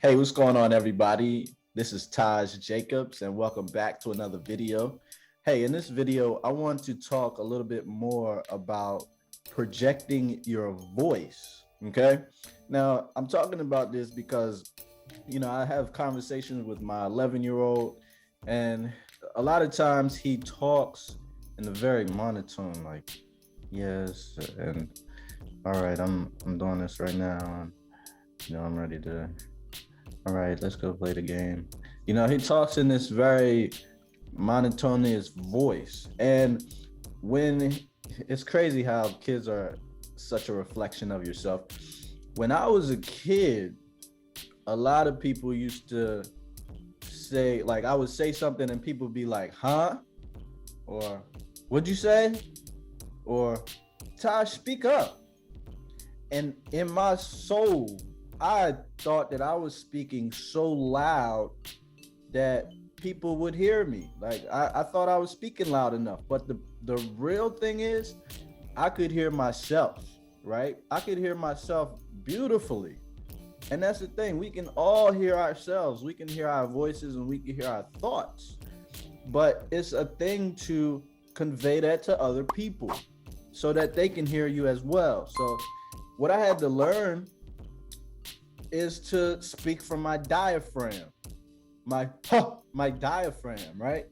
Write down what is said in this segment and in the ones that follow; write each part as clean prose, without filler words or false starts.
Hey, what's going on, everybody? This is Taj Jacobs, and welcome back to another video. Hey, in this video, I want to talk a little bit more about projecting your voice. Okay. Now, I'm talking about this because, I have conversations with my 11-year-old, and a lot of times he talks in a very monotone, like, yes, and all right, I'm doing this right now, and I'm ready to all right, let's go play the game. He talks in this very monotonous voice. And when it's crazy how kids are such a reflection of yourself. When I was a kid, a lot of people used to say, like, I would say something and people would be like, huh? Or, what'd you say? Or, Tosh, speak up. And in my soul, I thought that I was speaking so loud that people would hear me. Like I thought I was speaking loud enough. But the real thing is I could hear myself, right? I could hear myself beautifully. And that's the thing. We can all hear ourselves. We can hear our voices and we can hear our thoughts. But it's a thing to convey that to other people so that they can hear you as well. So what I had to learn is to speak from my diaphragm, my diaphragm, right?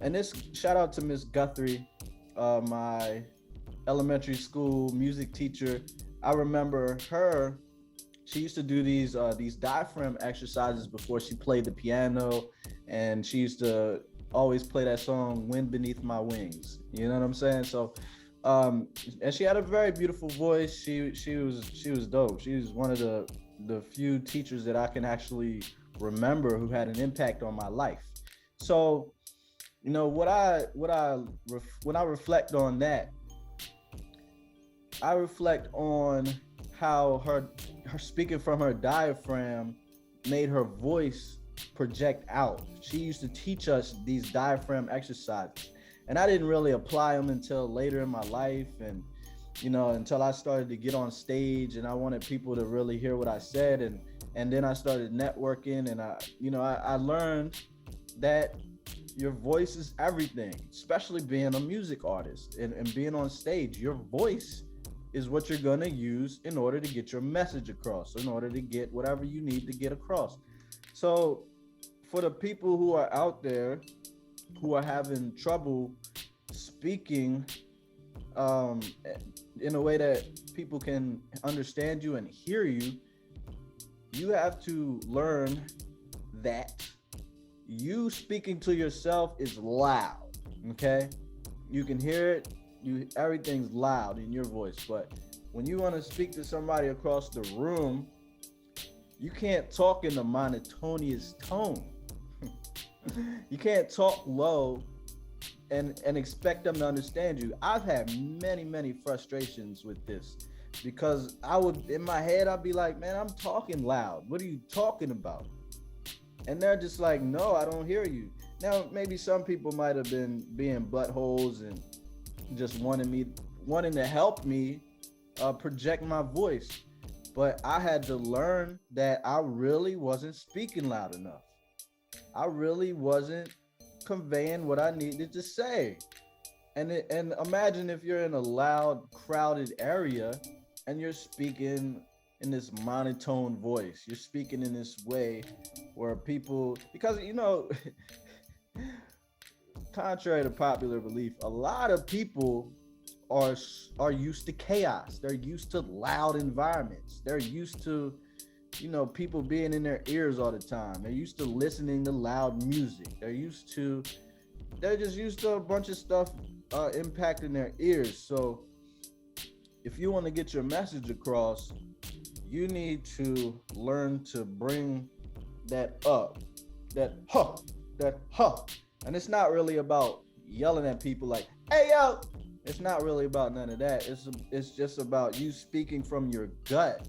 And this shout out to Miss Guthrie, my elementary school music teacher. I remember her. She used to do these diaphragm exercises before she played the piano, and she used to always play that song "Wind Beneath My Wings." You know what I'm saying? So, and she had a very beautiful voice. She was dope. She was one of the few teachers that I can actually remember who had an impact on my life. So, when I reflect on that, I reflect on how her speaking from her diaphragm made her voice project out. She used to teach us these diaphragm exercises, and I didn't really apply them until later in my life, and until I started to get on stage and I wanted people to really hear what I said, and then I started networking, and I learned that your voice is everything, especially being a music artist and being on stage. Your voice is what you're going to use in order to get your message across, in order to get whatever you need to get across. So for the people who are out there who are having trouble speaking um, in a way that people can understand you and hear you, you have to learn that you speaking to yourself is loud. Okay, you can hear it. Everything's loud in your voice, but when you want to speak to somebody across the room, you can't talk in a monotonous tone. You can't talk low and expect them to understand you. I've had many frustrations with this because I would, in my head, I'd be like, man, I'm talking loud. What are you talking about? And they're just like, no, I don't hear you. Now, maybe some people might have been being buttholes and just wanting to help me project my voice. But I had to learn that I really wasn't speaking loud enough. I really wasn't conveying what I needed to say. And imagine if you're in a loud, crowded area and you're speaking in this monotone voice. You're speaking in this way where people, because contrary to popular belief, a lot of people are used to chaos. They're used to loud environments. They're used to people being in their ears all the time. They're used to listening to loud music. They're just used to a bunch of stuff impacting their ears. So if you want to get your message across, you need to learn to bring that up, that and it's not really about yelling at people like, hey yo. It's not really about none of that. It's just about you speaking from your gut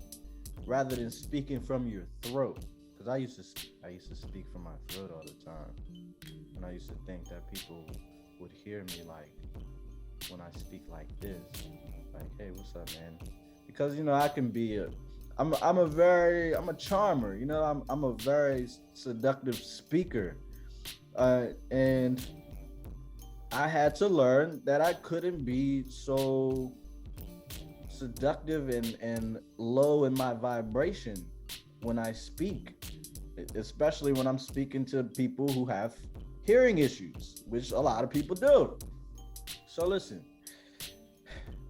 rather than speaking from your throat. Because I used to speak from my throat all the time, and I used to think that people would hear me like when I speak like this, like, hey, what's up, man? Because I'm a charmer. You know, I'm a very seductive speaker, and I had to learn that I couldn't be so seductive and low in my vibration when I speak, especially when I'm speaking to people who have hearing issues, which a lot of people do. So listen,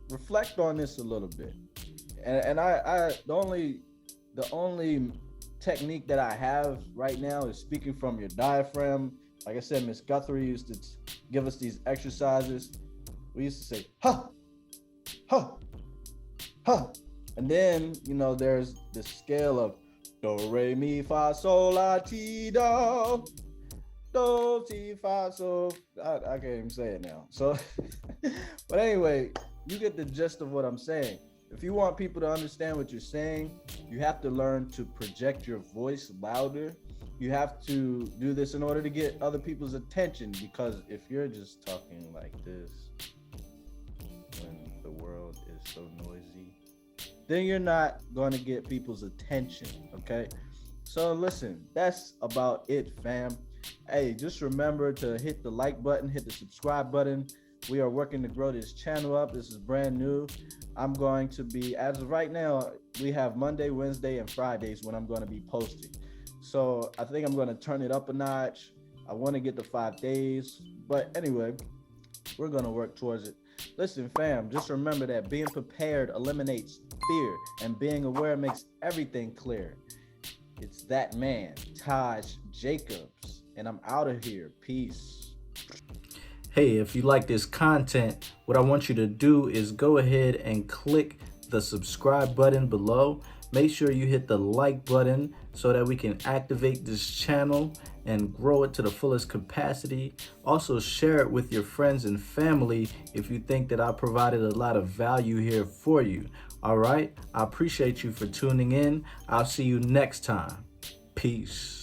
reflect on this a little bit. And the only technique that I have right now is speaking from your diaphragm. Like I said, Miss Guthrie used to give us these exercises. We used to say, huh, huh, huh. And then, there's the scale of do, re, mi, fa, sol, la, ti, do. Do, ti, fa, sol. I can't even say it now. So, but anyway, you get the gist of what I'm saying. If you want people to understand what you're saying, you have to learn to project your voice louder. You have to do this in order to get other people's attention, because if you're just talking like this when the world is so noisy, then you're not going to get people's attention, okay? So listen, that's about it, fam. Hey, just remember to hit the like button, hit the subscribe button. We are working to grow this channel up. This is brand new. I'm going to be, as of right now, we have Monday, Wednesday, and Fridays when I'm going to be posting. So I think I'm going to turn it up a notch. I want to get to 5 days. But anyway, we're going to work towards it. Listen, fam, just remember that being prepared eliminates fear, and being aware makes everything clear. It's that man, Taj Jacobs, and I'm out of here. Peace. Hey, if you like this content, what I want you to do is go ahead and click the subscribe button below. Make sure you hit the like button so that we can activate this channel and grow it to the fullest capacity. Also, share it with your friends and family if you think that I provided a lot of value here for you. All right, I appreciate you for tuning in. I'll see you next time. Peace.